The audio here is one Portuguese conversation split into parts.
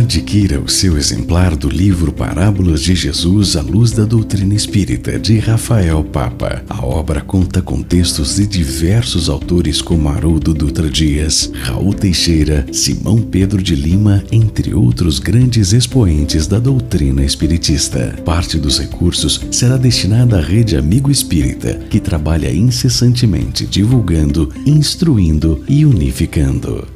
Adquira o seu exemplar do livro Parábolas de Jesus à Luz da Doutrina Espírita, de Rafael Papa. A obra conta com textos de diversos autores como Haroldo Dutra Dias, Raul Teixeira, Simão Pedro de Lima, entre outros grandes expoentes da doutrina espiritista. Parte dos recursos será destinada à Rede Amigo Espírita, que trabalha incessantemente divulgando, instruindo e unificando.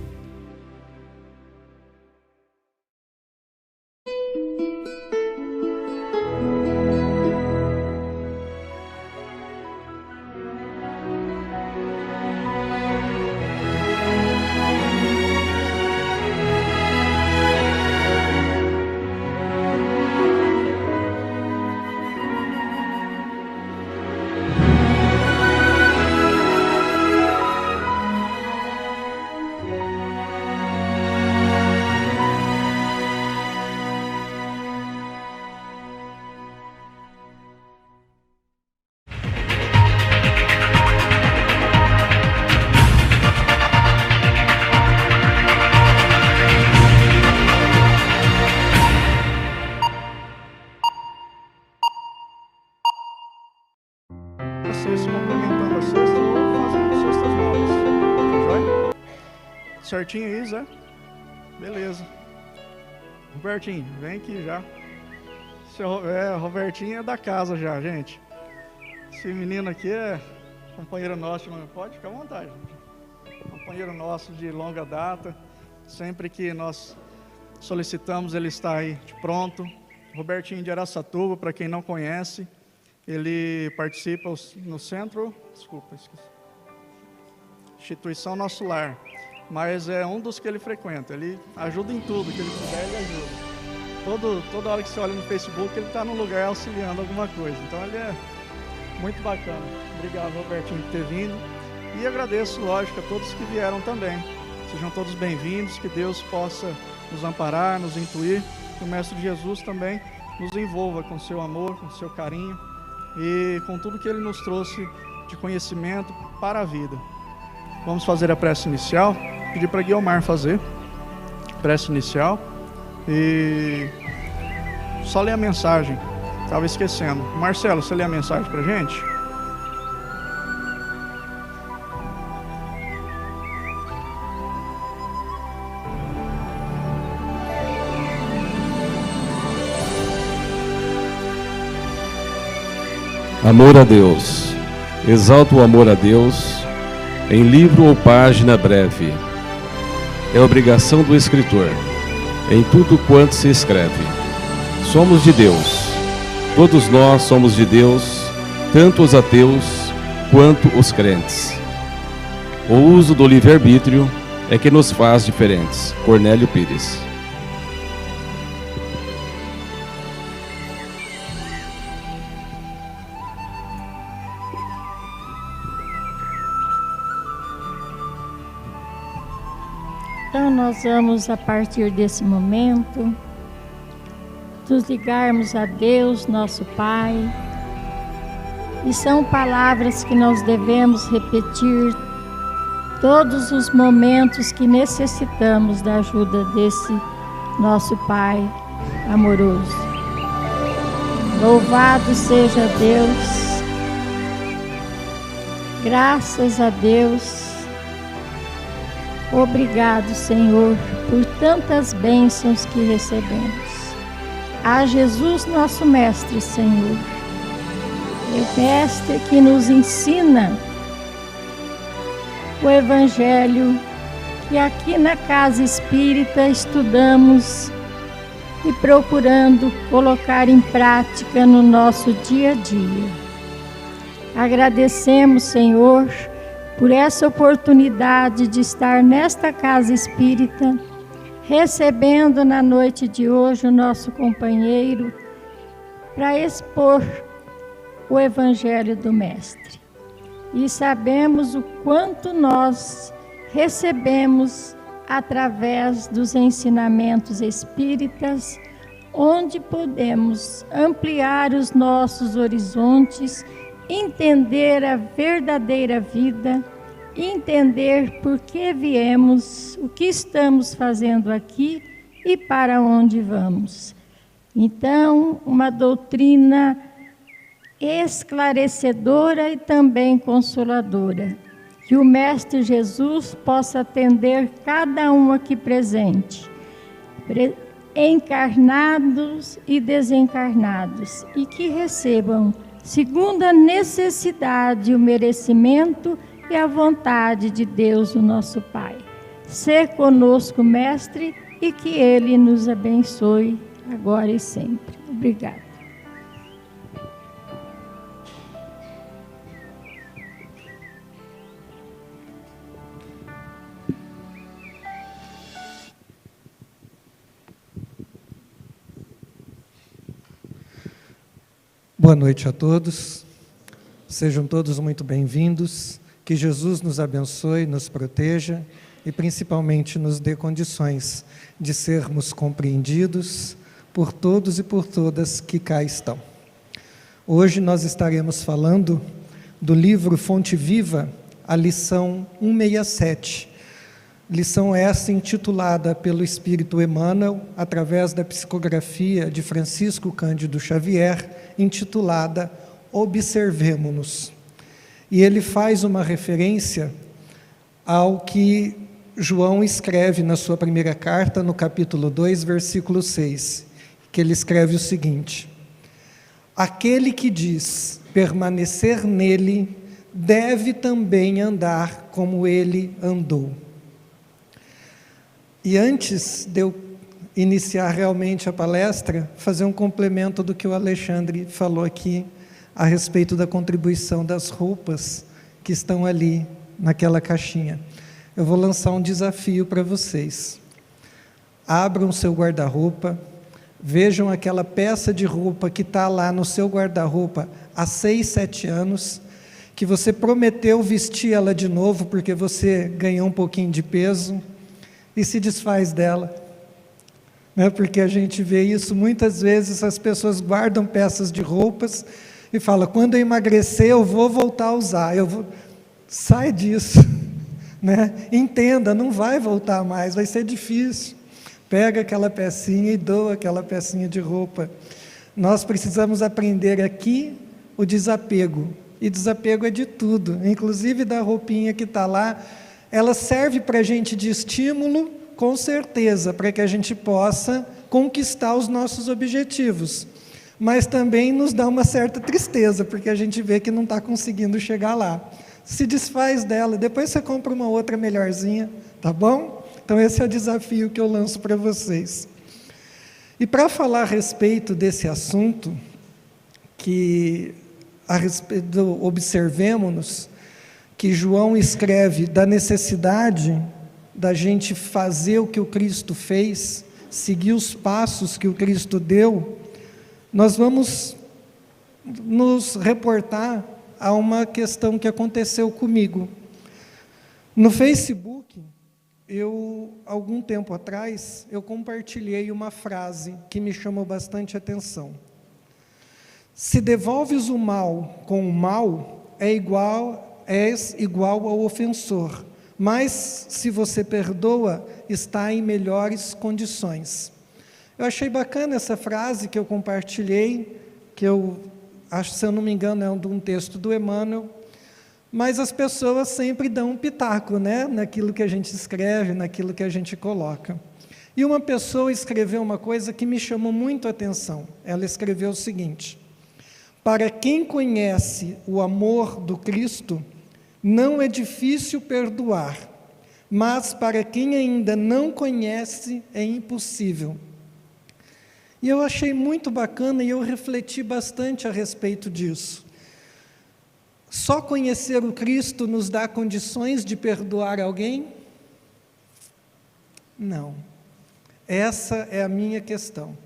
Certinho aí, Zé? Beleza. Robertinho, vem aqui já. Robertinho é da casa já, gente. Esse menino aqui é companheiro nosso, pode ficar à vontade. Companheiro nosso de longa data. Sempre que nós solicitamos, ele está aí de pronto. Robertinho de Araçatuba, para quem não conhece, ele participa no centro, Instituição Nosso Lar. Mas é um dos que ele frequenta. Ele ajuda em tudo que ele puder, ele ajuda. Toda hora que você olha no Facebook, ele está no lugar auxiliando alguma coisa. Então ele é muito bacana. Obrigado, Robertinho, por ter vindo. E agradeço, lógico, a todos que vieram também. Sejam todos bem-vindos, que Deus possa nos amparar, nos intuir, que o Mestre Jesus também nos envolva com seu amor, com seu carinho e com tudo que ele nos trouxe de conhecimento para a vida. Vamos fazer a prece inicial. Pedir para Guilmar fazer prece inicial e só ler a mensagem. Estava esquecendo. Marcelo, você lê a mensagem para a gente? Amor a Deus. Exalto o amor a Deus em livro ou página breve. É obrigação do escritor, em tudo quanto se escreve. Somos de Deus, todos nós somos de Deus, tanto os ateus quanto os crentes. O uso do livre-arbítrio é que nos faz diferentes. Cornélio Pires. Então nós vamos, a partir desse momento, nos ligarmos a Deus, nosso Pai, e são palavras que nós devemos repetir todos os momentos que necessitamos da ajuda desse nosso Pai amoroso. Louvado seja Deus, graças a Deus. Obrigado, Senhor, por tantas bênçãos que recebemos. A Jesus, nosso Mestre, Senhor, o Mestre que nos ensina o Evangelho, que aqui na Casa Espírita estudamos e procurando colocar em prática no nosso dia a dia. Agradecemos, Senhor, por essa oportunidade de estar nesta Casa Espírita, recebendo na noite de hoje o nosso companheiro para expor o Evangelho do Mestre. E sabemos o quanto nós recebemos através dos ensinamentos espíritas, onde podemos ampliar os nossos horizontes, entender a verdadeira vida, entender por que viemos, o que estamos fazendo aqui e para onde vamos. Então, uma doutrina esclarecedora e também consoladora. Que o Mestre Jesus possa atender cada um aqui presente, encarnados e desencarnados, e que recebam, segundo a necessidade, o merecimento e a vontade de Deus, o nosso Pai. Ser conosco, Mestre, e que Ele nos abençoe agora e sempre. Obrigada. Boa noite a todos, sejam todos muito bem-vindos, que Jesus nos abençoe, nos proteja e principalmente nos dê condições de sermos compreendidos por todos e por todas que cá estão. Hoje nós estaremos falando do livro Fonte Viva, a lição 167, lição essa intitulada pelo Espírito Emmanuel, através da psicografia de Francisco Cândido Xavier, intitulada Observemo-nos. E ele faz uma referência ao que João escreve na sua primeira carta, no capítulo 2, versículo 6, que ele escreve o seguinte: aquele que diz permanecer nele, deve também andar como ele andou. E antes de eu iniciar realmente a palestra, fazer um complemento do que o Alexandre falou aqui a respeito da contribuição das roupas que estão ali naquela caixinha. Eu vou lançar um desafio para vocês. Abram o seu guarda-roupa, vejam aquela peça de roupa que está lá no seu guarda-roupa há 6, 7 anos, que você prometeu vestir ela de novo porque você ganhou um pouquinho de peso, e se desfaz dela. Porque a gente vê isso, muitas vezes as pessoas guardam peças de roupas e falam, quando eu emagrecer eu vou voltar a usar, sai disso, entenda, não vai voltar mais, vai ser difícil, pega aquela pecinha e doa aquela pecinha de roupa. Nós precisamos aprender aqui o desapego, e desapego é de tudo, inclusive da roupinha que está lá, ela serve para a gente de estímulo, com certeza, para que a gente possa conquistar os nossos objetivos. Mas também nos dá uma certa tristeza, porque a gente vê que não está conseguindo chegar lá. Se desfaz dela, depois você compra uma outra melhorzinha, tá bom? Então esse é o desafio que eu lanço para vocês. E para falar a respeito desse assunto, a respeito do observemo-nos, que João escreve da necessidade da gente fazer o que o Cristo fez, seguir os passos que o Cristo deu, nós vamos nos reportar a uma questão que aconteceu comigo. No Facebook, algum tempo atrás, eu compartilhei uma frase que me chamou bastante atenção. Se devolves o mal com o mal, és igual ao ofensor, mas se você perdoa, está em melhores condições. Eu achei bacana essa frase que eu compartilhei, que eu acho, se eu não me engano, é de um texto do Emmanuel, mas as pessoas sempre dão um pitaco, naquilo que a gente escreve, naquilo que a gente coloca. E uma pessoa escreveu uma coisa que me chamou muito a atenção. Ela escreveu o seguinte: para quem conhece o amor do Cristo, não é difícil perdoar, mas para quem ainda não conhece, é impossível. E eu achei muito bacana e eu refleti bastante a respeito disso. Só conhecer o Cristo nos dá condições de perdoar alguém? Não. Essa é a minha questão.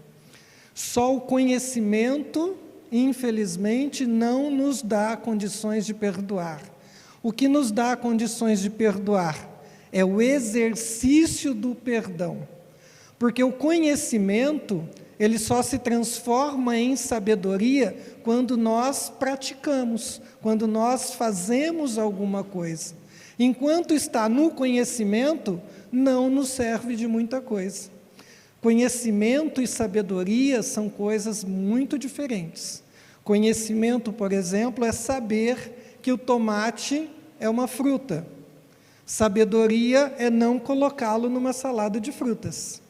Só o conhecimento, infelizmente, não nos dá condições de perdoar. O que nos dá condições de perdoar é o exercício do perdão. Porque o conhecimento, ele só se transforma em sabedoria quando nós praticamos, quando nós fazemos alguma coisa. Enquanto está no conhecimento, não nos serve de muita coisa. Conhecimento e sabedoria são coisas muito diferentes. Conhecimento, por exemplo, é saber que o tomate é uma fruta. Sabedoria é não colocá-lo numa salada de frutas.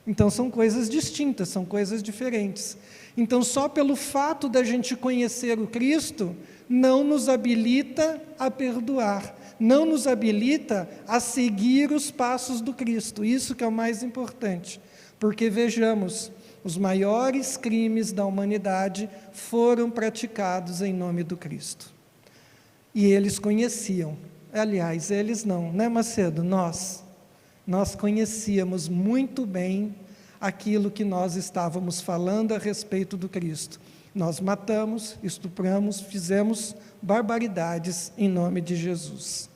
Então, são coisas distintas, são coisas diferentes. Então, só pelo fato da gente conhecer o Cristo, não nos habilita a perdoar, não nos habilita a seguir os passos do Cristo. Isso que é o mais importante. Porque, vejamos, os maiores crimes da humanidade foram praticados em nome do Cristo. E eles conheciam. Aliás, eles não, né, Macedo? Nós conhecíamos muito bem aquilo que nós estávamos falando a respeito do Cristo. Nós matamos, estupramos, fizemos barbaridades em nome de Jesus.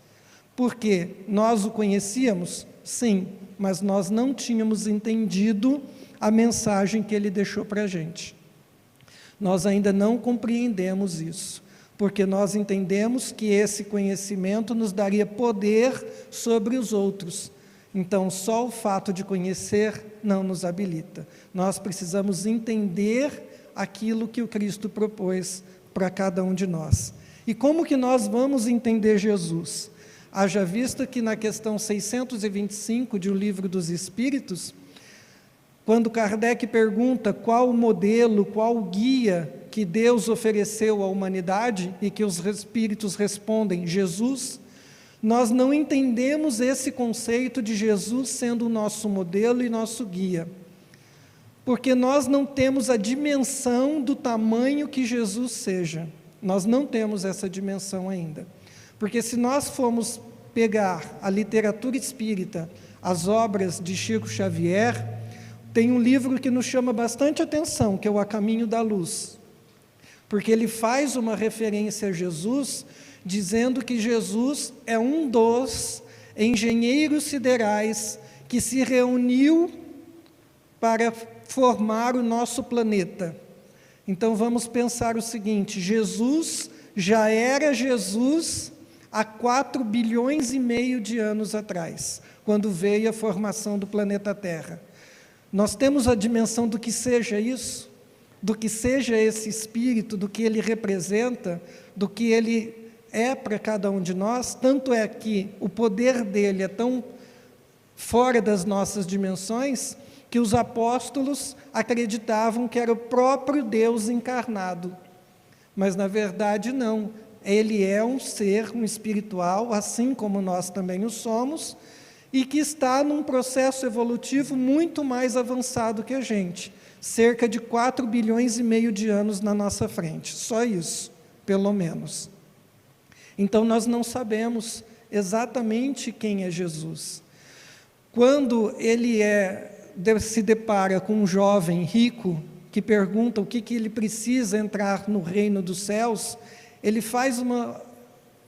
Por quê? Nós o conhecíamos? Sim, mas nós não tínhamos entendido a mensagem que ele deixou para a gente. Nós ainda não compreendemos isso, porque nós entendemos que esse conhecimento nos daria poder sobre os outros. Então, só o fato de conhecer não nos habilita. Nós precisamos entender aquilo que o Cristo propôs para cada um de nós. E como que nós vamos entender Jesus? Haja vista que na questão 625 de O Livro dos Espíritos, quando Kardec pergunta qual o modelo, qual o guia que Deus ofereceu à humanidade, e que os espíritos respondem, Jesus, nós não entendemos esse conceito de Jesus sendo o nosso modelo e nosso guia, porque nós não temos a dimensão do tamanho que Jesus seja. Nós não temos essa dimensão ainda, porque se nós formos pegar a literatura espírita, as obras de Chico Xavier, tem um livro que nos chama bastante atenção, que é o A Caminho da Luz, porque ele faz uma referência a Jesus, dizendo que Jesus é um dos engenheiros siderais que se reuniu para formar o nosso planeta. Então vamos pensar o seguinte, Jesus já era Jesus há 4,5 bilhões de anos atrás, quando veio a formação do planeta Terra. Nós temos a dimensão do que seja isso, do que seja esse Espírito, do que ele representa, do que ele é para cada um de nós, tanto é que o poder dele é tão fora das nossas dimensões, que os apóstolos acreditavam que era o próprio Deus encarnado. Mas, na verdade, não. Ele é um ser, um espiritual, assim como nós também o somos, e que está num processo evolutivo muito mais avançado que a gente. Cerca de 4,5 bilhões de anos na nossa frente. Só isso, pelo menos. Então, nós não sabemos exatamente quem é Jesus. Quando ele se depara com um jovem rico, que pergunta o que ele precisa entrar no reino dos céus, ele faz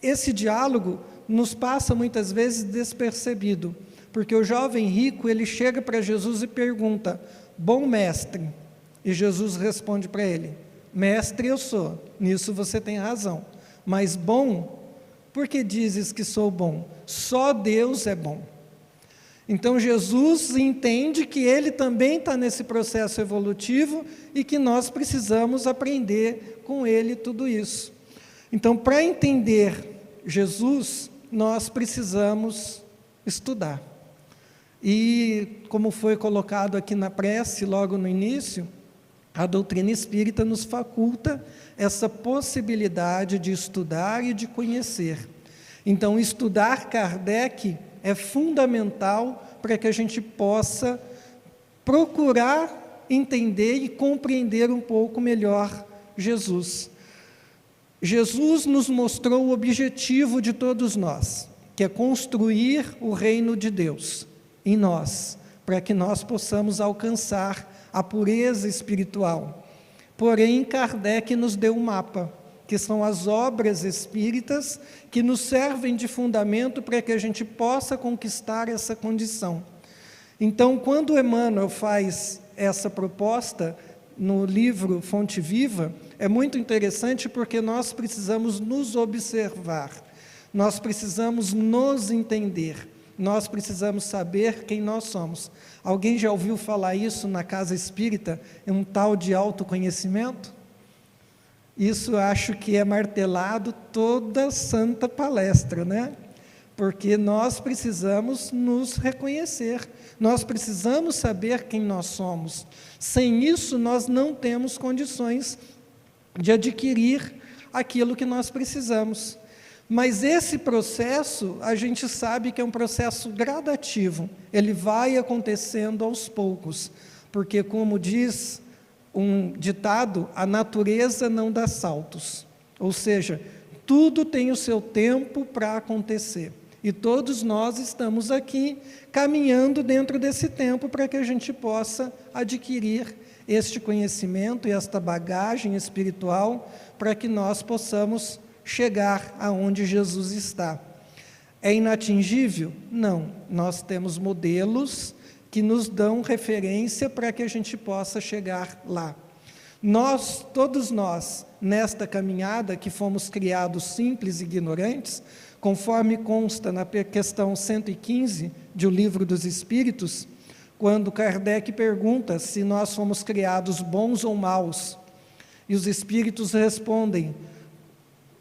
esse diálogo nos passa muitas vezes despercebido, porque o jovem rico, ele chega para Jesus e pergunta, bom mestre, e Jesus responde para ele, mestre eu sou, nisso você tem razão, mas bom, por que dizes que sou bom? Só Deus é bom. Então Jesus entende que ele também está nesse processo evolutivo e que nós precisamos aprender com ele tudo isso. Então, para entender Jesus, nós precisamos estudar. E, como foi colocado aqui na prece, logo no início, a doutrina espírita nos faculta essa possibilidade de estudar e de conhecer. Então, estudar Kardec é fundamental para que a gente possa procurar entender e compreender um pouco melhor Jesus. Jesus nos mostrou o objetivo de todos nós, que é construir o reino de Deus em nós, para que nós possamos alcançar a pureza espiritual. Porém, Kardec nos deu um mapa, que são as obras espíritas, que nos servem de fundamento para que a gente possa conquistar essa condição. Então, quando Emmanuel faz essa proposta no livro Fonte Viva, é muito interessante porque nós precisamos nos observar, nós precisamos nos entender, nós precisamos saber quem nós somos. Alguém já ouviu falar isso na casa espírita, um tal de autoconhecimento? Isso acho que é martelado toda santa palestra, né? Porque nós precisamos nos reconhecer, nós precisamos saber quem nós somos. Sem isso, nós não temos condições de adquirir aquilo que nós precisamos. Mas esse processo, a gente sabe que é um processo gradativo, ele vai acontecendo aos poucos, porque, como diz um ditado, a natureza não dá saltos, ou seja, tudo tem o seu tempo para acontecer, e todos nós estamos aqui caminhando dentro desse tempo para que a gente possa adquirir este conhecimento e esta bagagem espiritual para que nós possamos chegar aonde Jesus está. É inatingível? Não. Nós temos modelos que nos dão referência para que a gente possa chegar lá. Todos nós, nesta caminhada que fomos criados simples e ignorantes, conforme consta na questão 115 de O Livro dos Espíritos, quando Kardec pergunta se nós fomos criados bons ou maus, e os espíritos respondem: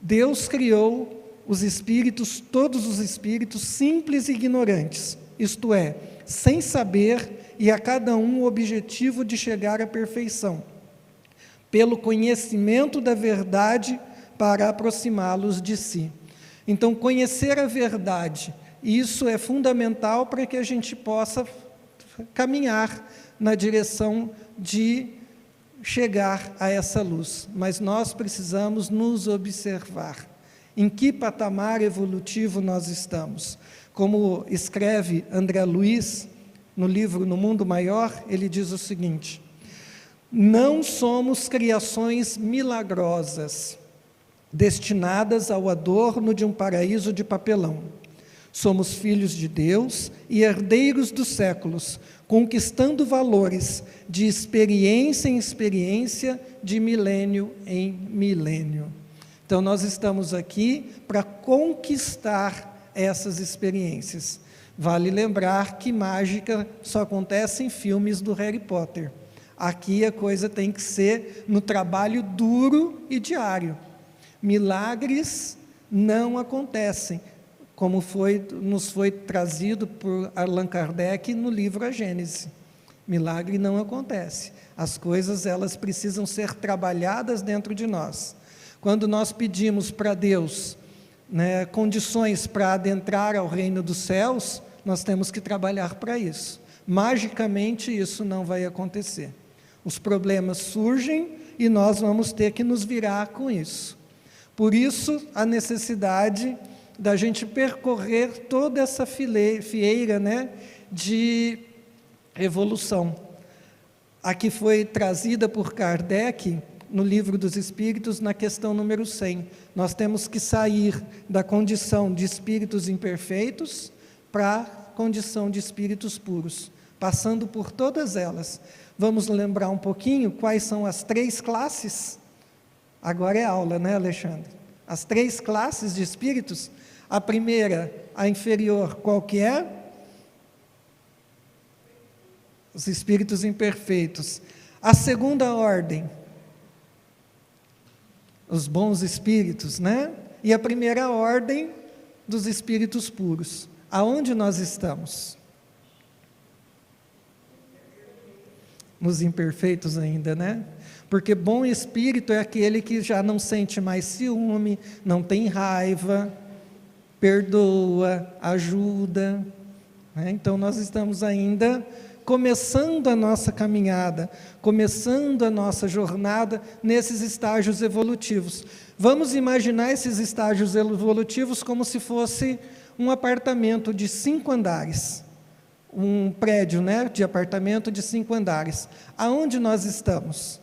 Deus criou os espíritos, todos os espíritos, simples e ignorantes, isto é, sem saber, e a cada um o objetivo de chegar à perfeição, pelo conhecimento da verdade para aproximá-los de si. Então, conhecer a verdade, isso é fundamental para que a gente possa caminhar na direção de chegar a essa luz, mas nós precisamos nos observar. Em que patamar evolutivo nós estamos? Como escreve André Luiz, no livro No Mundo Maior, ele diz o seguinte: não somos criações milagrosas, destinadas ao adorno de um paraíso de papelão. Somos filhos de Deus e herdeiros dos séculos, conquistando valores de experiência em experiência, de milênio em milênio. Então, nós estamos aqui para conquistar essas experiências. Vale lembrar que mágica só acontece em filmes do Harry Potter. Aqui a coisa tem que ser no trabalho duro e diário. Milagres não acontecem, como nos foi trazido por Allan Kardec no livro A Gênese. Milagre não acontece. As coisas, elas precisam ser trabalhadas dentro de nós. Quando nós pedimos para Deus, condições para adentrar ao reino dos céus, nós temos que trabalhar para isso. Magicamente isso não vai acontecer. Os problemas surgem e nós vamos ter que nos virar com isso. Por isso, a necessidade da gente percorrer toda essa fieira, de evolução. A que foi trazida por Kardec no Livro dos Espíritos, na questão número 100. Nós temos que sair da condição de espíritos imperfeitos para a condição de espíritos puros, passando por todas elas. Vamos lembrar um pouquinho quais são as 3 classes? Agora é aula, Alexandre? As 3 classes de espíritos. A primeira, a inferior, qual que é? Os espíritos imperfeitos. A segunda ordem, os bons espíritos, E a primeira ordem, dos espíritos puros. Aonde nós estamos? Nos imperfeitos ainda, Porque bom espírito é aquele que já não sente mais ciúme, não tem raiva, perdoa, ajuda. Então, nós estamos ainda começando a nossa caminhada, começando a nossa jornada nesses estágios evolutivos. Vamos imaginar esses estágios evolutivos como se fosse um apartamento de 5 andares. Um prédio, de apartamento de 5 andares. Aonde nós estamos?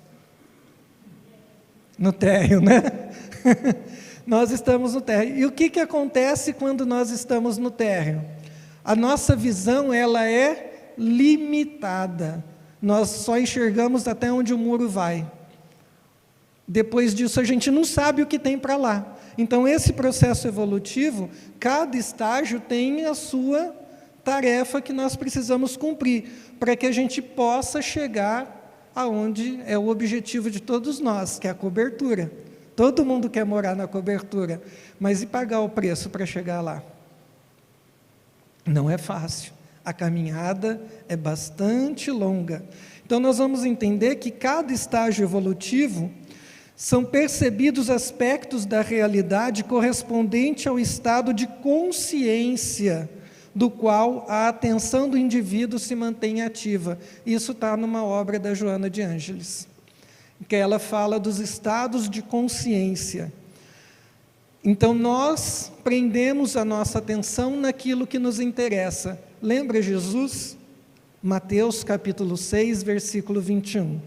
No térreo, Nós estamos no térreo. E o que acontece quando nós estamos no térreo? A nossa visão, ela é limitada. Nós só enxergamos até onde o muro vai. Depois disso, a gente não sabe o que tem para lá. Então, esse processo evolutivo, cada estágio tem a sua tarefa que nós precisamos cumprir, para que a gente possa chegar aonde é o objetivo de todos nós, que é a cobertura. Todo mundo quer morar na cobertura, mas e pagar o preço para chegar lá? Não é fácil. A caminhada é bastante longa. Então, nós vamos entender que cada estágio evolutivo são percebidos aspectos da realidade correspondente ao estado de consciência do qual a atenção do indivíduo se mantém ativa. Isso está numa obra da Joana de Ângeles, que ela fala dos estados de consciência. Então, nós prendemos a nossa atenção naquilo que nos interessa. Lembra Jesus? Mateus capítulo 6, versículo 21.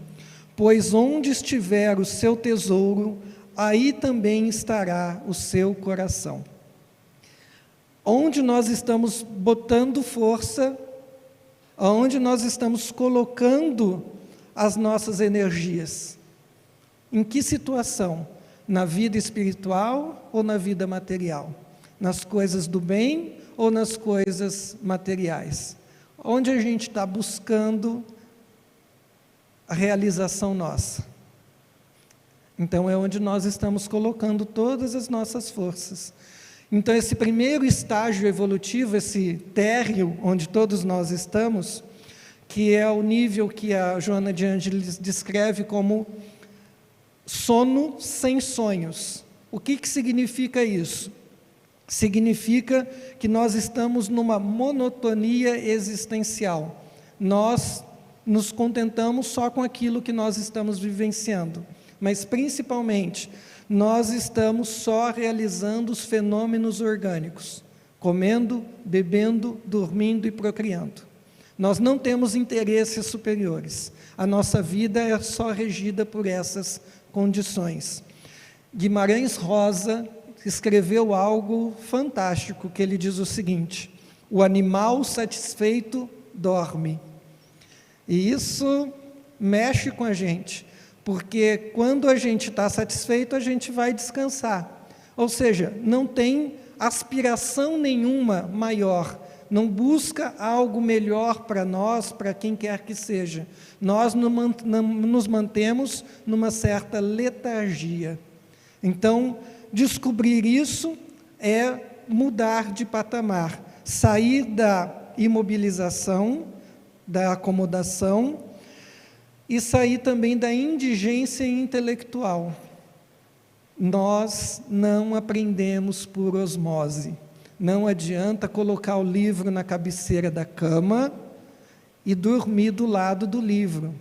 Pois onde estiver o seu tesouro, aí também estará o seu coração. Onde nós estamos botando força, aonde nós estamos colocando as nossas energias? Em que situação? Na vida espiritual ou na vida material? Nas coisas do bem ou nas coisas materiais? Onde a gente está buscando a realização nossa? Então, é onde nós estamos colocando todas as nossas forças. Então, esse primeiro estágio evolutivo, esse térreo onde todos nós estamos, que é o nível que a Joana de Ângeles descreve como sono sem sonhos. O que significa isso? Significa que nós estamos numa monotonia existencial. Nós nos contentamos só com aquilo que nós estamos vivenciando, mas principalmente nós estamos só realizando os fenômenos orgânicos, comendo, bebendo, dormindo e procriando. Nós não temos interesses superiores. A nossa vida é só regida por essas condições. Guimarães Rosa escreveu algo fantástico, que ele diz o seguinte: o animal satisfeito dorme. E isso mexe com a gente, porque quando a gente está satisfeito, a gente vai descansar. Ou seja, não tem aspiração nenhuma maior, não busca algo melhor para nós, para quem quer que seja. Nós nos mantemos numa certa letargia. Então, descobrir isso é mudar de patamar, sair da imobilização, da acomodação, e sair também da indigência intelectual. Nós não aprendemos por osmose. Não adianta colocar o livro na cabeceira da cama e dormir do lado do livro.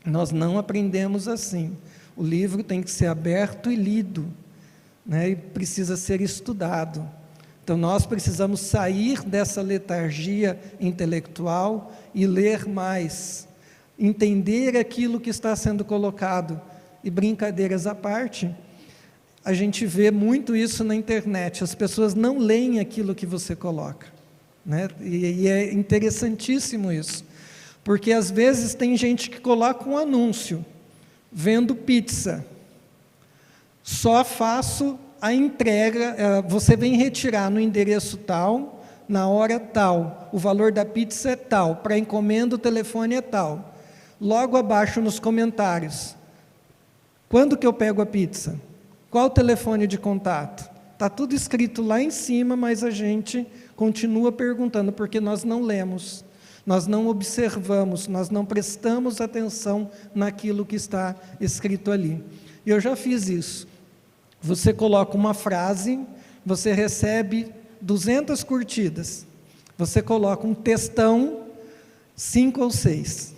Nós não aprendemos assim. O livro tem que ser aberto e lido, né? E precisa ser estudado. Então, nós precisamos sair dessa letargia intelectual e ler mais, entender aquilo que está sendo colocado. E brincadeiras à parte, a gente vê muito isso na internet, as pessoas não leem aquilo que você coloca, né? E é interessantíssimo isso, porque às vezes tem gente que coloca um anúncio, vendo pizza, só faço a entrega, você vem retirar no endereço tal, na hora tal, o valor da pizza é tal, para encomenda o telefone é tal. Logo abaixo nos comentários, quando que eu pego a pizza? Qual o telefone de contato? Está tudo escrito lá em cima, mas a gente continua perguntando, porque nós não lemos, nós não observamos, nós não prestamos atenção naquilo que está escrito ali. E eu já fiz isso. Você coloca uma frase, você recebe 200 curtidas. Você coloca um textão, 5 ou 6.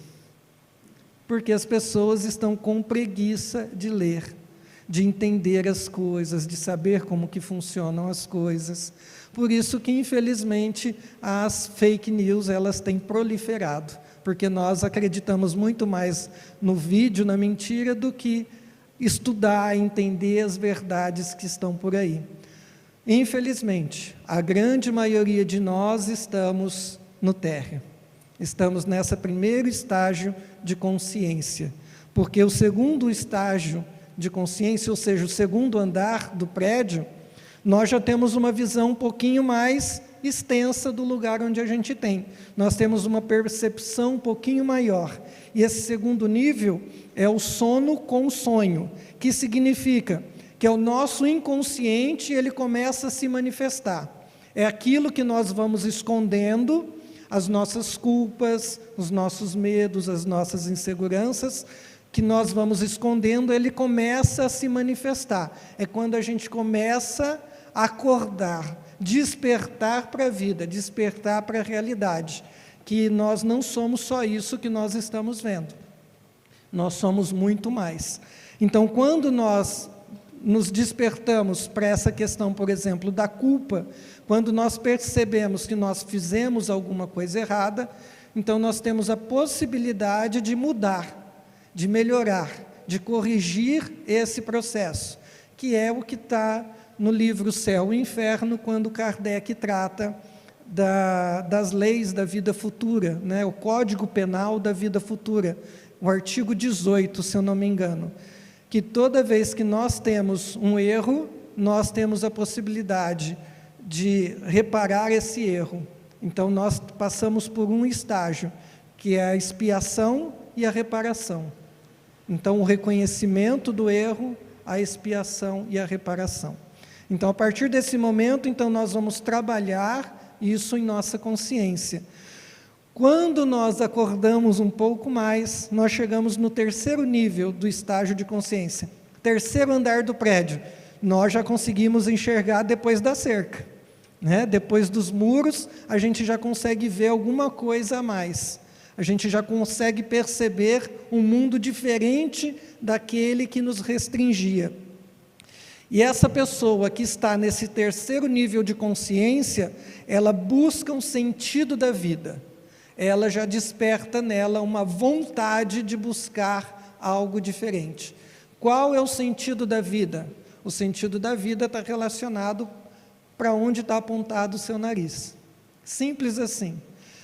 Porque as pessoas estão com preguiça de ler, de entender as coisas, de saber como que funcionam as coisas. Por isso que, infelizmente, as fake news, elas têm proliferado, porque nós acreditamos muito mais no vídeo, na mentira, do que estudar, entender as verdades que estão por aí. Infelizmente, a grande maioria de nós estamos no térreo. Estamos nesse primeiro estágio de consciência, porque o segundo estágio de consciência, ou seja, o segundo andar do prédio, nós já temos uma visão um pouquinho mais extensa do lugar onde a gente tem. Nós temos uma percepção um pouquinho maior. E esse segundo nível é o sono com sonho, que significa que é o nosso inconsciente, ele começa a se manifestar. É aquilo que nós vamos escondendo, as nossas culpas, os nossos medos, as nossas inseguranças, que nós vamos escondendo, ele começa a se manifestar. É quando a gente começa a acordar, despertar para a vida, despertar para a realidade, que nós não somos só isso que nós estamos vendo. Nós somos muito mais. Então, quando nós nos despertamos para essa questão, por exemplo, da culpa, quando nós percebemos que nós fizemos alguma coisa errada, então nós temos a possibilidade de mudar, de melhorar, de corrigir esse processo, que é o que está no livro Céu e Inferno, quando Kardec trata das leis da vida futura, né? O Código Penal da vida futura, o artigo 18, se eu não me engano, que toda vez que nós temos um erro, nós temos a possibilidade de reparar esse erro. Então, nós passamos por um estágio, que é a expiação e a reparação. Então, o reconhecimento do erro, a expiação e a reparação. Então, a partir desse momento, então, nós vamos trabalhar isso em nossa consciência. Quando nós acordamos um pouco mais, nós chegamos no terceiro nível do estágio de consciência. Terceiro andar do prédio. Nós já conseguimos enxergar depois da cerca, né? Depois dos muros, a gente já consegue ver alguma coisa a mais. A gente já consegue perceber um mundo diferente daquele que nos restringia. E essa pessoa que está nesse terceiro nível de consciência, ela busca um sentido da vida. Ela já desperta nela uma vontade de buscar algo diferente. Qual é o sentido da vida? O sentido da vida está relacionado para onde está apontado o seu nariz. Simples assim.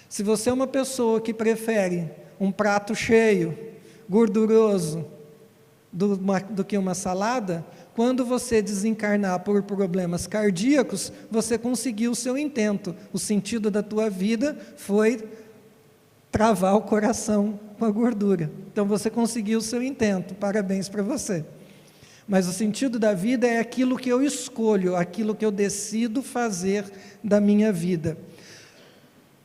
Se você é uma pessoa que prefere um prato cheio, gorduroso, do que uma salada, quando você desencarnar por problemas cardíacos, você conseguiu o seu intento. O sentido da tua vida foi travar o coração com a gordura. Então você conseguiu o seu intento, parabéns para você. Mas o sentido da vida é aquilo que eu escolho, aquilo que eu decido fazer da minha vida.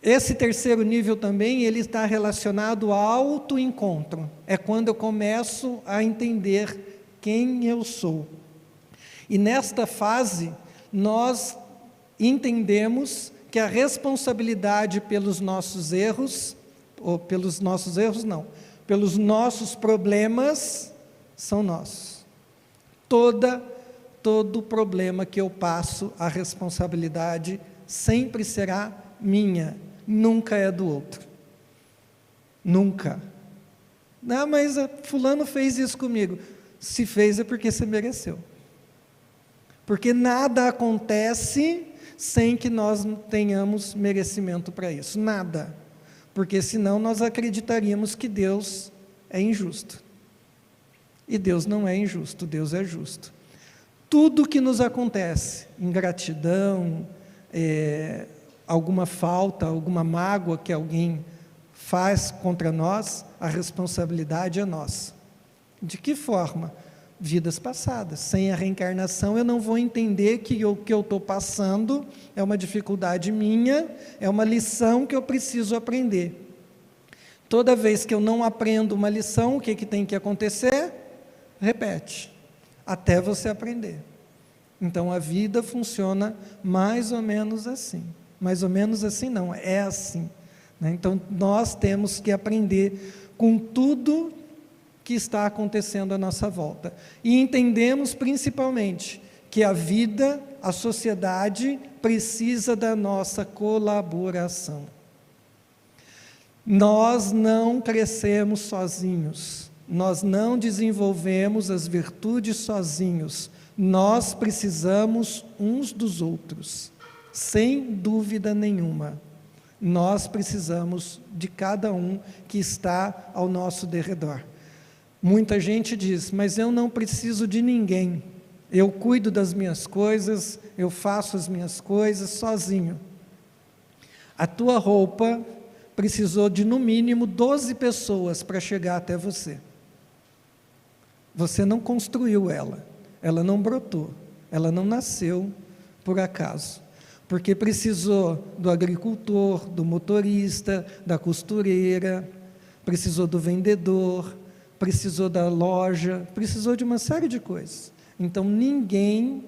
Esse terceiro nível também, ele está relacionado ao autoencontro. É quando eu começo a entender quem eu sou. E nesta fase, nós entendemos que a responsabilidade pelos nossos erros, ou pelos nossos problemas, são nossos. Todo problema que eu passo, a responsabilidade sempre será minha, nunca é do outro. Nunca. Não, mas fulano fez isso comigo. Se fez é porque você mereceu. Porque nada acontece sem que nós tenhamos merecimento para isso. Nada. Porque senão nós acreditaríamos que Deus é injusto. E Deus não é injusto, Deus é justo. Tudo que nos acontece, ingratidão, alguma falta, alguma mágoa que alguém faz contra nós, a responsabilidade é nossa. De que forma? Vidas passadas. Sem a reencarnação eu não vou entender que o que eu estou passando é uma dificuldade minha, é uma lição que eu preciso aprender. Toda vez que eu não aprendo uma lição, o que tem que acontecer? Repete, até você aprender. Então a vida funciona mais ou menos assim. Mais ou menos assim não, é assim, né? Então nós temos que aprender com tudo que está acontecendo à nossa volta. E entendemos principalmente que a vida, a sociedade, precisa da nossa colaboração. Nós não crescemos sozinhos, nós não desenvolvemos as virtudes sozinhos, nós precisamos uns dos outros, sem dúvida nenhuma. Nós precisamos de cada um que está ao nosso derredor. Muita gente diz, mas eu não preciso de ninguém, eu cuido das minhas coisas, eu faço as minhas coisas sozinho. A tua roupa precisou de, no mínimo, 12 pessoas para chegar até você. Você não construiu ela não brotou, ela não nasceu por acaso. Porque precisou do agricultor, do motorista, da costureira, precisou do vendedor, precisou da loja, precisou de uma série de coisas. Então, ninguém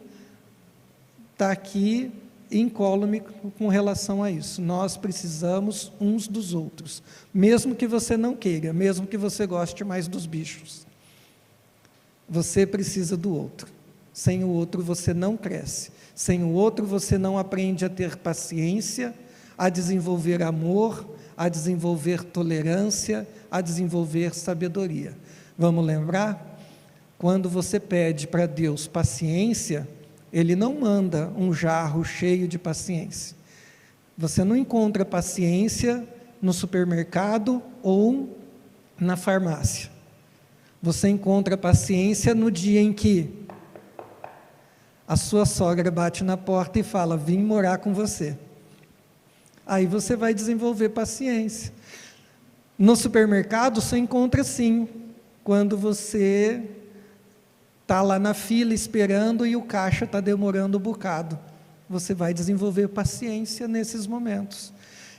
está aqui incólume com relação a isso. Nós precisamos uns dos outros, mesmo que você não queira, mesmo que você goste mais dos bichos. Você precisa do outro. Sem o outro você não cresce. Sem o outro você não aprende a ter paciência, a desenvolver amor, a desenvolver tolerância, a desenvolver sabedoria. Vamos lembrar? Quando você pede para Deus paciência, Ele não manda um jarro cheio de paciência. Você não encontra paciência no supermercado ou na farmácia. Você encontra paciência no dia em que a sua sogra bate na porta e fala: vim morar com você. Aí você vai desenvolver paciência. No supermercado você encontra sim, quando você está lá na fila esperando e o caixa está demorando um bocado. Você vai desenvolver paciência nesses momentos.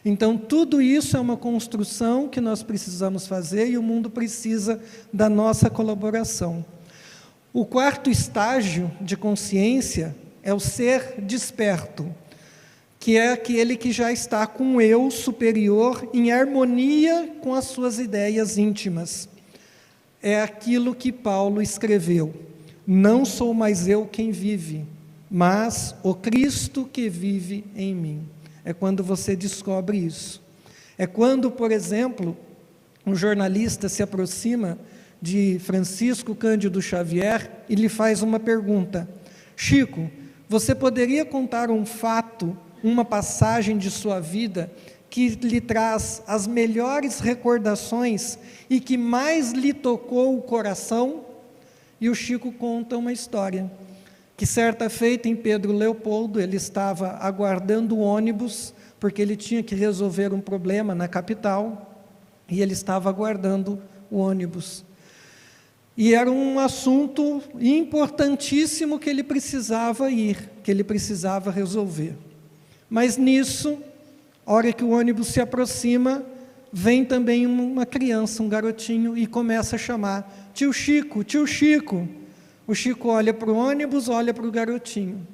Então, tudo isso é uma construção que nós precisamos fazer e o mundo precisa da nossa colaboração. O quarto estágio de consciência é o ser desperto, que é aquele que já está com o eu superior em harmonia com as suas ideias íntimas. É aquilo que Paulo escreveu: não sou mais eu quem vive, mas o Cristo que vive em mim. É quando você descobre isso. É quando, por exemplo, um jornalista se aproxima de Francisco Cândido Xavier e lhe faz uma pergunta: Chico, você poderia contar um fato, uma passagem de sua vida que lhe traz as melhores recordações e que mais lhe tocou o coração? E o Chico conta uma história, que certa feita em Pedro Leopoldo, ele estava aguardando o ônibus, porque ele tinha que resolver um problema na capital, e ele estava aguardando o ônibus. E era um assunto importantíssimo que ele precisava ir, que ele precisava resolver. Mas nisso, a hora que o ônibus se aproxima, vem também uma criança, um garotinho, e começa a chamar: tio Chico, tio Chico. O Chico olha para o ônibus, olha para o garotinho.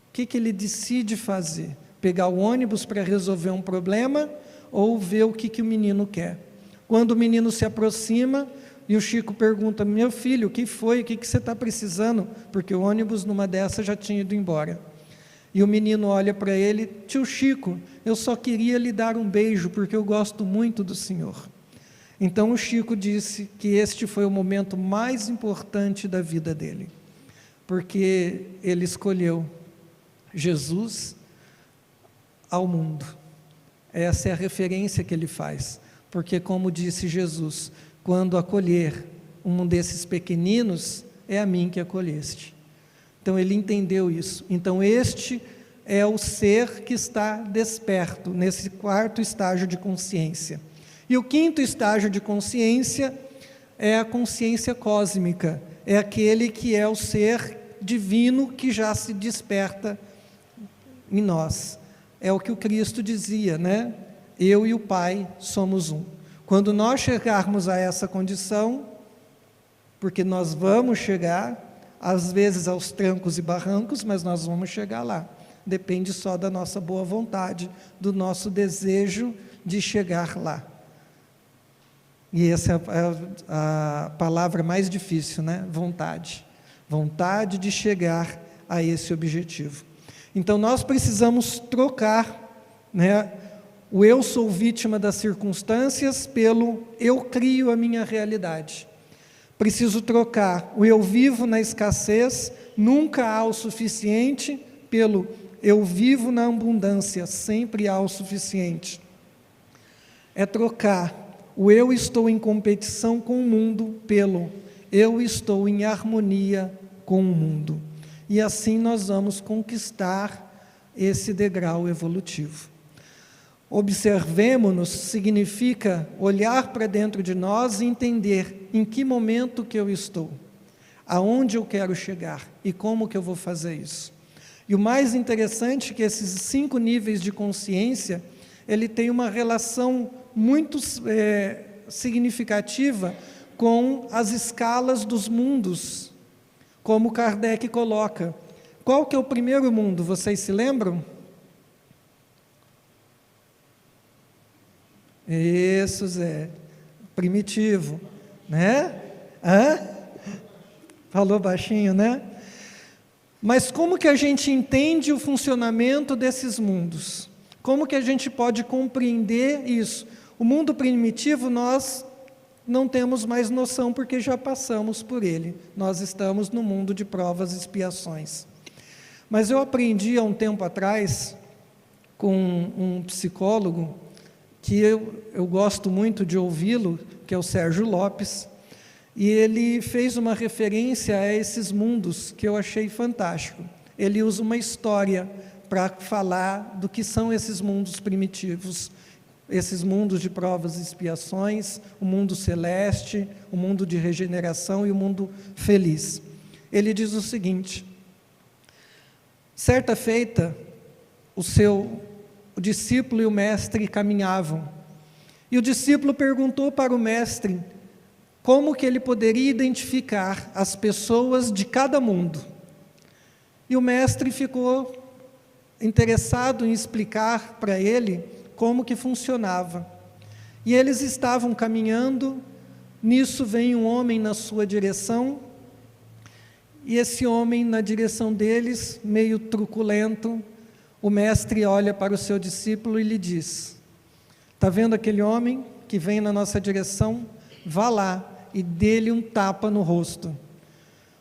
O que ele decide fazer? Pegar o ônibus para resolver um problema ou ver o que o menino quer? Quando o menino se aproxima e o Chico pergunta: meu filho, o que foi? O que você está precisando? Porque o ônibus numa dessa já tinha ido embora. E o menino olha para ele: tio Chico, eu só queria lhe dar um beijo porque eu gosto muito do senhor. Então o Chico disse que este foi o momento mais importante da vida dele, porque ele escolheu Jesus ao mundo. Essa é a referência que ele faz, porque, como disse Jesus, quando acolher um desses pequeninos, é a mim que acolheste. Então ele entendeu isso. Então este é o ser que está desperto, nesse quarto estágio de consciência. E o quinto estágio de consciência é a consciência cósmica, é aquele que é o ser divino que já se desperta em nós. É o que o Cristo dizia, né? Eu e o Pai somos um. Quando nós chegarmos a essa condição, porque nós vamos chegar, às vezes aos trancos e barrancos, mas nós vamos chegar lá. Depende só da nossa boa vontade, do nosso desejo de chegar lá. E essa é a palavra mais difícil, né? Vontade. Vontade de chegar a esse objetivo. Então, nós precisamos trocar, né, o eu sou vítima das circunstâncias pelo eu crio a minha realidade. Preciso trocar o eu vivo na escassez, nunca há o suficiente, pelo eu vivo na abundância, sempre há o suficiente. É trocar o eu estou em competição com o mundo pelo eu estou em harmonia com o mundo. E assim nós vamos conquistar esse degrau evolutivo. Observemo-nos significa olhar para dentro de nós e entender em que momento que eu estou, aonde eu quero chegar e como que eu vou fazer isso. E o mais interessante é que esses 5 níveis de consciência, ele tem uma relação muito significativa com as escalas dos mundos, como Kardec coloca. Qual que é o primeiro mundo? Vocês se lembram? Isso, Zé. Primitivo, né? Falou baixinho, né? Mas como que a gente entende o funcionamento desses mundos? Como que a gente pode compreender isso? O mundo primitivo nós não temos mais noção porque já passamos por ele. Nós estamos no mundo de provas e expiações. Mas eu aprendi há um tempo atrás com um psicólogo que eu gosto muito de ouvi-lo, que é o Sérgio Lopes, e ele fez uma referência a esses mundos que eu achei fantástico. Ele usa uma história para falar do que são esses mundos primitivos, esses mundos de provas e expiações, o mundo celeste, o mundo de regeneração e o mundo feliz. Ele diz o seguinte: certa feita, o discípulo e o mestre caminhavam, e o discípulo perguntou para o mestre como que ele poderia identificar as pessoas de cada mundo. E o mestre ficou interessado em explicar para ele como que funcionava. E eles estavam caminhando, nisso vem um homem na sua direção, e esse homem na direção deles, meio truculento, o mestre olha para o seu discípulo e lhe diz: está vendo aquele homem que vem na nossa direção? Vá lá e dê-lhe um tapa no rosto.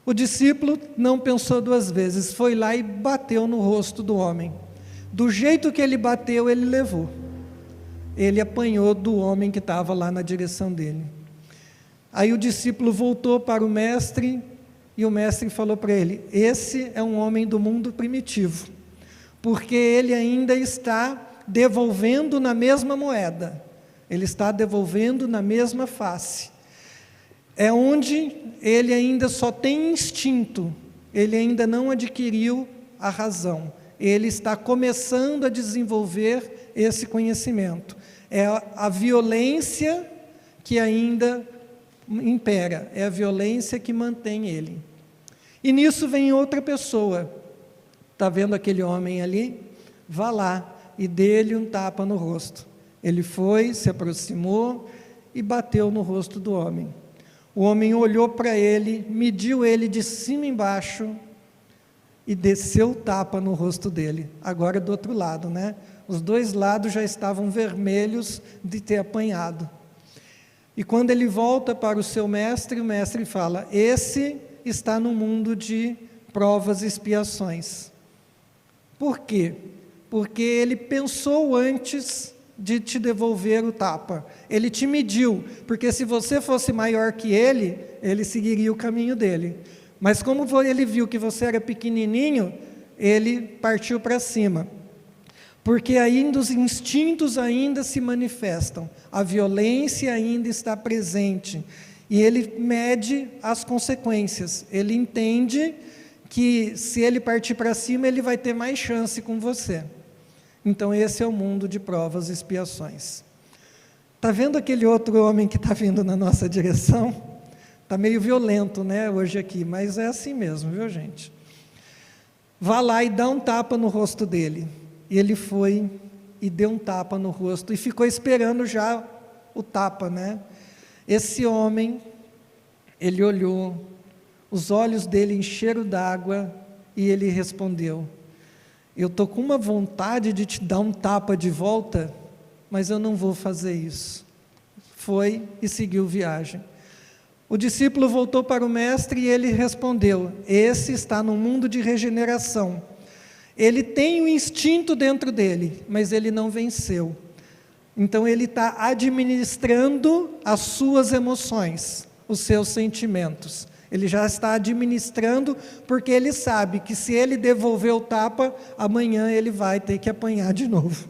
O discípulo não pensou 2 vezes, foi lá e bateu no rosto do homem. Do jeito que ele bateu, ele levou. Ele apanhou do homem que estava lá na direção dele. Aí o discípulo voltou para o mestre, e o mestre falou para ele: esse é um homem do mundo primitivo, porque ele ainda está devolvendo na mesma moeda, ele está devolvendo na mesma face. É onde ele ainda só tem instinto, ele ainda não adquiriu a razão, ele está começando a desenvolver esse conhecimento. É a violência que ainda impera, é a violência que mantém ele. E nisso vem outra pessoa. Está vendo aquele homem ali? Vá lá e dê-lhe um tapa no rosto. Ele foi, se aproximou e bateu no rosto do homem. O homem olhou para ele, mediu ele de cima e embaixo e desceu o tapa no rosto dele. Agora do outro lado, né? Os 2 lados já estavam vermelhos de ter apanhado. E quando ele volta para o seu mestre, o mestre fala: esse está no mundo de provas e expiações. Por quê? Porque ele pensou antes de te devolver o tapa. Ele te mediu, porque se você fosse maior que ele, ele seguiria o caminho dele. Mas como ele viu que você era pequenininho, ele partiu para cima. Porque ainda os instintos ainda se manifestam, a violência ainda está presente. E ele mede as consequências, ele entende que se ele partir para cima, ele vai ter mais chance com você. Então esse é o mundo de provas e expiações. Está vendo aquele outro homem que está vindo na nossa direção? Está meio violento, né, hoje aqui, mas é assim mesmo, viu, gente? Vá lá e dá um tapa no rosto dele. E ele foi e deu um tapa no rosto e ficou esperando já o tapa, né? Esse homem, ele olhou, os olhos dele encheram d'água e ele respondeu: eu estou com uma vontade de te dar um tapa de volta, mas eu não vou fazer isso. Foi e seguiu viagem. O discípulo voltou para o mestre e ele respondeu: esse está no mundo de regeneração. Ele tem o instinto dentro dele, mas ele não venceu. Então ele está administrando as suas emoções, os seus sentimentos. Ele já está administrando, porque ele sabe que se ele devolver o tapa, amanhã ele vai ter que apanhar de novo.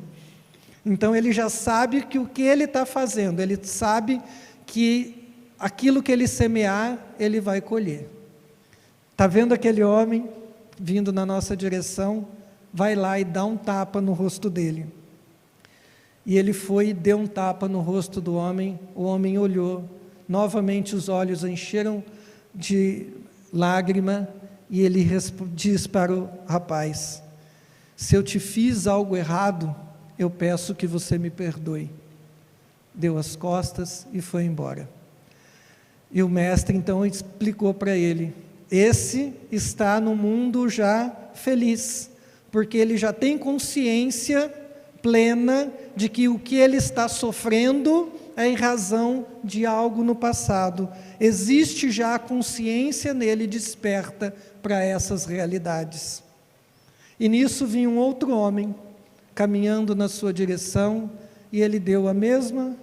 Então ele já sabe que o que ele está fazendo, ele sabe que aquilo que ele semear, ele vai colher. Está vendo aquele homem vindo na nossa direção? Vai lá e dá um tapa no rosto dele. E ele foi e deu um tapa no rosto do homem, o homem olhou, novamente os olhos encheram de lágrima, e ele diz para o rapaz: se eu te fiz algo errado, eu peço que você me perdoe. Deu as costas e foi embora. E o mestre então explicou para ele: esse está no mundo já feliz, porque ele já tem consciência plena de que o que ele está sofrendo é em razão de algo no passado. Existe já a consciência nele desperta para essas realidades. E nisso vinha um outro homem, caminhando na sua direção, e ele deu a mesma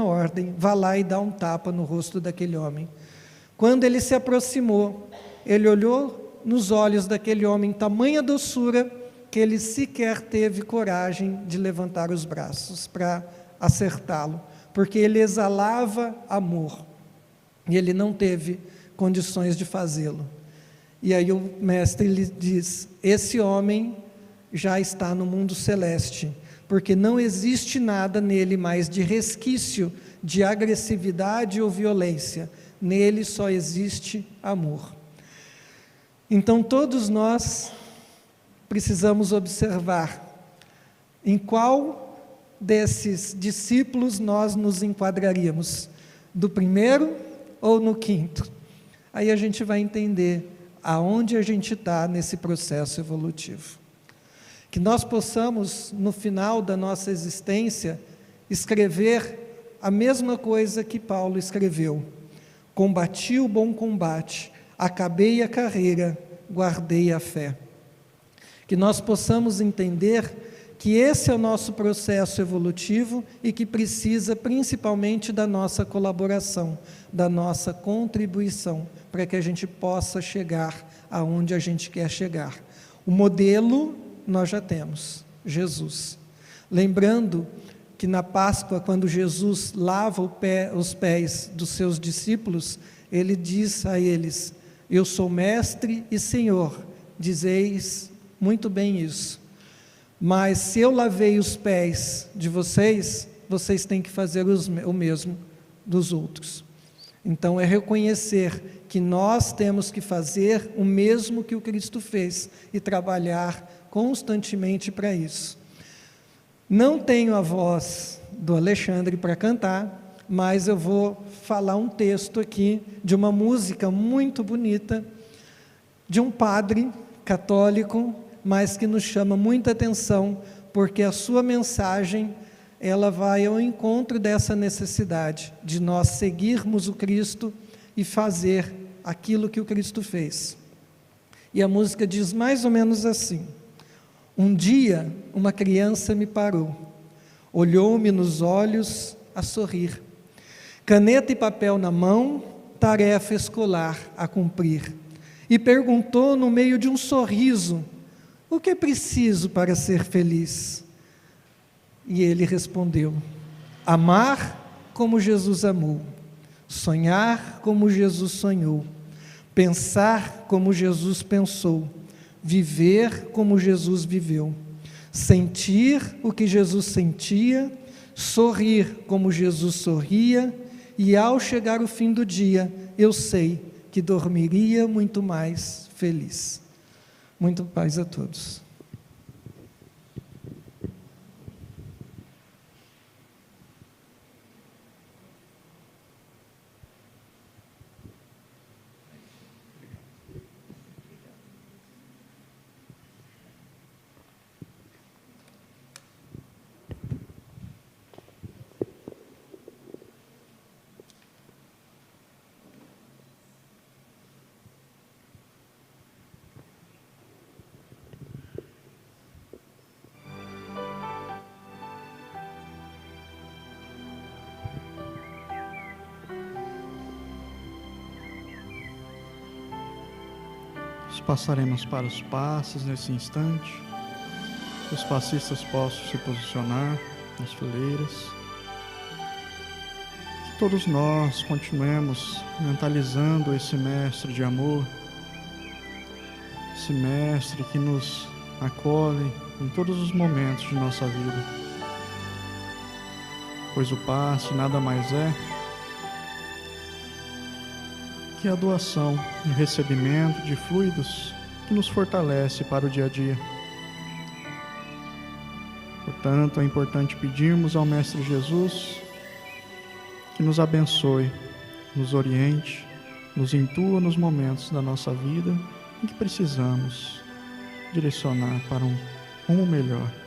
ordem: vá lá e dá um tapa no rosto daquele homem. Quando ele se aproximou, ele olhou nos olhos daquele homem, tamanha doçura, que ele sequer teve coragem de levantar os braços para acertá-lo, porque ele exalava amor, e ele não teve condições de fazê-lo. E aí o mestre lhe diz: esse homem já está no mundo celeste, porque não existe nada nele mais de resquício de agressividade ou violência, nele só existe amor. Então todos nós precisamos observar em qual desses discípulos nós nos enquadraríamos, do primeiro ou no quinto. Aí a gente vai entender aonde a gente está nesse processo evolutivo. Que nós possamos, no final da nossa existência, escrever a mesma coisa que Paulo escreveu: combati o bom combate, acabei a carreira, guardei a fé. Que nós possamos entender que esse é o nosso processo evolutivo e que precisa principalmente da nossa colaboração, da nossa contribuição, para que a gente possa chegar aonde a gente quer chegar. O modelo nós já temos, Jesus. Lembrando que na Páscoa, quando Jesus lava os pés dos seus discípulos, ele diz a eles: eu sou mestre e senhor, dizeis muito bem isso, mas se eu lavei os pés de vocês, vocês têm que fazer o mesmo dos outros. Então é reconhecer que nós temos que fazer o mesmo que o Cristo fez e trabalhar constantemente para isso. Não tenho a voz do Alexandre para cantar, mas eu vou falar um texto aqui de uma música muito bonita de um padre católico, mas que nos chama muita atenção, porque a sua mensagem, ela vai ao encontro dessa necessidade de nós seguirmos o Cristo e fazer aquilo que o Cristo fez. E a música diz mais ou menos assim: um dia uma criança me parou, olhou-me nos olhos a sorrir, caneta e papel na mão, tarefa escolar a cumprir, e perguntou no meio de um sorriso: o que é preciso para ser feliz? E ele respondeu: amar como Jesus amou, sonhar como Jesus sonhou, pensar como Jesus pensou, viver como Jesus viveu, sentir o que Jesus sentia, sorrir como Jesus sorria, e ao chegar o fim do dia, eu sei que dormiria muito mais feliz. Muito paz a todos. Passaremos para os passos nesse instante. que os passistas possam se posicionar nas fileiras. Que todos nós continuemos mentalizando esse mestre de amor, esse mestre que nos acolhe em todos os momentos de nossa vida. Pois o passe nada mais é que a doação e recebimento de fluidos que nos fortalece para o dia a dia. Portanto, é importante pedirmos ao Mestre Jesus que nos abençoe, nos oriente, nos intua nos momentos da nossa vida em que precisamos direcionar para um rumo melhor.